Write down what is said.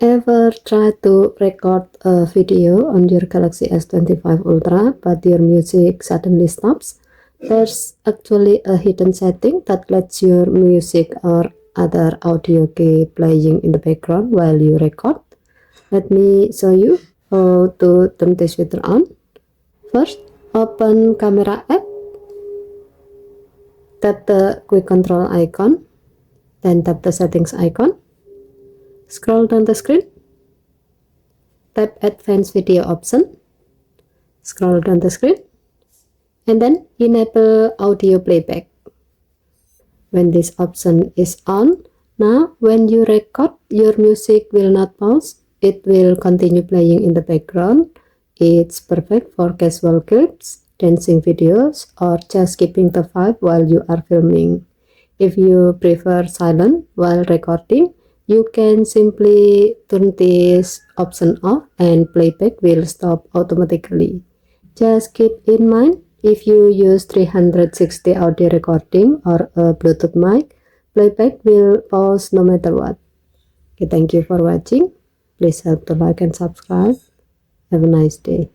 Ever try to record a video on your Galaxy S25 Ultra, but your music suddenly stops? There's actually a hidden setting that lets your music or other audio keep playing in the background while you record. Let me show you how to turn this feature on. First, open Camera app, tap the quick control icon, then tap the settings icon. Scroll down the screen, tap Advanced Video option, scroll down the screen, and then enable audio playback. When this option is on, now when you record, your music will not pause, it will continue playing in the background. It's perfect for casual clips, dancing videos, or just keeping the vibe while you are filming. If you prefer silent while recording, you can simply turn this option off and playback will stop automatically. Just keep in mind, if you use 360 audio recording or a Bluetooth mic, playback will pause no matter what. Okay, thank you for watching. Please help to like and subscribe. Have a nice day.